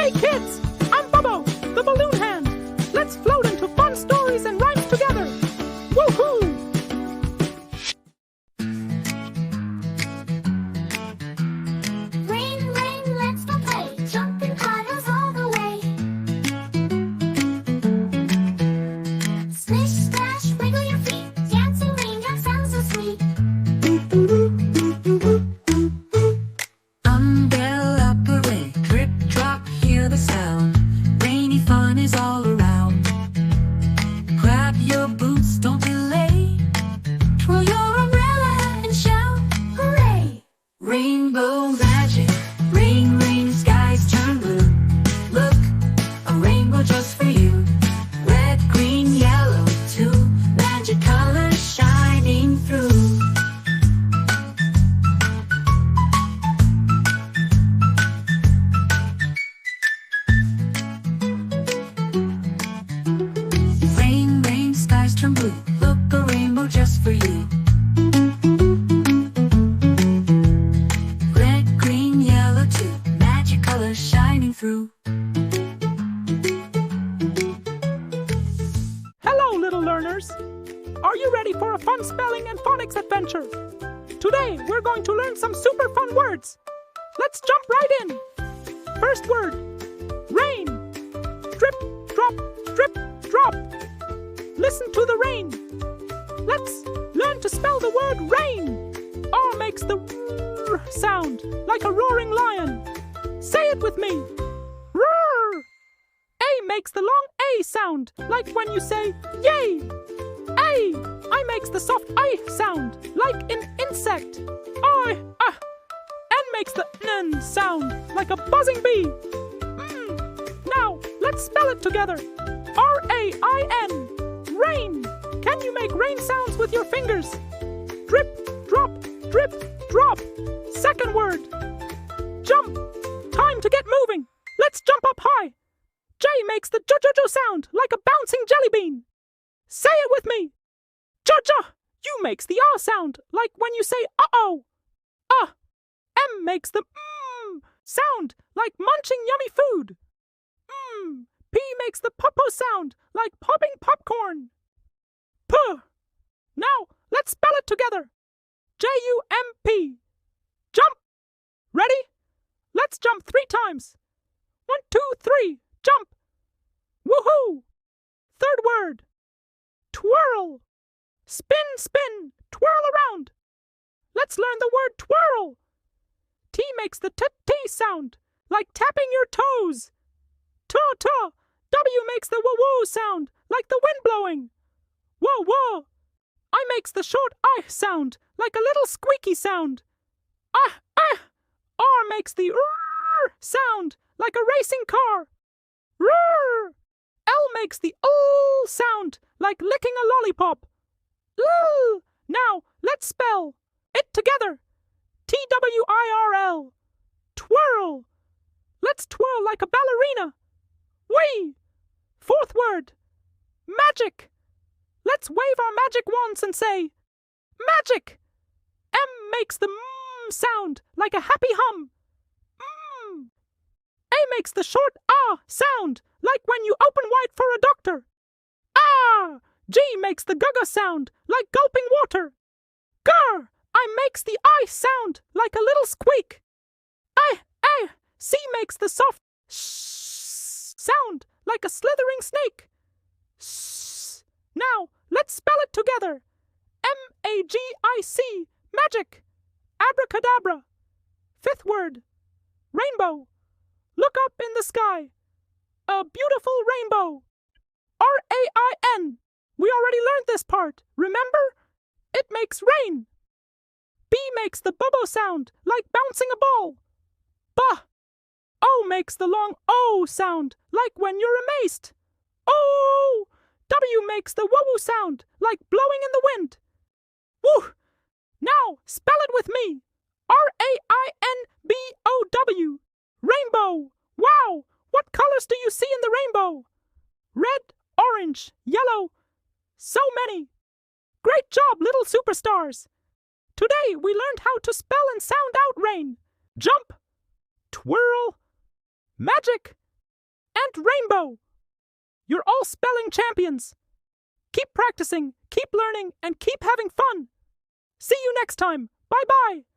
Hey kids, I'm Bubbo, the balloon hand. Let's float into fun stories and rhymes together. Woohoo! Rain, rain, let's go play. Jump in puddles all the way. Splish, splash, wiggle your feet. Dancing raindrops sound so sweet. Umbrella parade, drip drop, hear the sound. Rainy fun is all around. Grab your boots, don't delay. Twirl your umbrella and shout, hooray! Rainbow magic, rain, rain, skies turn blue. Look, a rainbow just for you. Red, green, yellow, too. Magic colors shining through. Rain, rain, skies turn blue. Look, a rainbow just for you. Red, green, yellow too. Magic colors shining through. Hello, little learners. Are you ready for a fun spelling and phonics adventure? Today, we're going to learn some super fun words. Let's jump right in. First word, rain. Drip, drop, drip, drop. Listen to the rain. Let's learn to spell the word rain. R makes the R sound like a roaring lion. Say it with me. Roar. A makes the long A sound like when you say yay. A. I makes the soft I sound like an insect. I. N makes the N sound like a buzzing bee. Now, let's spell it together. R-A-I-N. Rain. Can you make rain sounds with your fingers? Drip, drop, drip, drop. Second word. Jump. Time to get moving. Let's jump up high. J makes the jo-jo-jo sound like a bouncing jelly bean. Say it with me. Ja-ja. U makes the R sound like when you say uh-oh. M makes the sound like munching yummy food. P makes the pop-po sound like popping popcorn. P. Now, let's spell it together. J-U-M-P. Jump. Ready? Let's jump 3 times. 1, 2, 3. Jump. Woohoo! Third word. Twirl. Spin, spin, twirl around. Let's learn the word twirl. T makes the t-t sound, like tapping your toes. Ta-ta. W makes the woo-woo sound, like the wind blowing. Whoa-whoa. I makes the short I sound, like a little squeaky sound. Ah. R makes the r sound, like a racing car. R. L makes the l sound, like licking a lollipop. L. Now, let's spell it together. T-W-I-R-L. Twirl. Let's twirl like a ballerina. Whee! Fourth word. Magic. Let's wave our magic wands and say, magic. M makes the sound like a happy hum. A makes the short ah sound like when you open wide for a doctor. Ah! G makes the gaga sound like gulping water. Grr! I makes the I sound like a little squeak. I. C makes the soft sound like a slithering snake. Now, let's spell it together. M-A-G-I-C. Magic. Abracadabra. Fifth word. Rainbow. Look up in the sky. A beautiful rainbow. R-A-I-N. We already learned this part. Remember? It makes rain. B makes the bubble sound, like bouncing a ball. Bah. O makes the long O sound, like when you're amazed. Oh. W makes the woo-woo sound, like blowing in the wind. Woo. Now, spell it with me. R-A-I-N-B-O-W. Rainbow. Wow. What colors do you see in the rainbow? Red, orange, yellow. So many. Great job, little superstars. Today we learned how to spell and sound out rain. Jump, twirl, magic, and rainbow. You're all spelling champions. Keep practicing, keep learning, and keep having fun. See you next time. Bye-bye.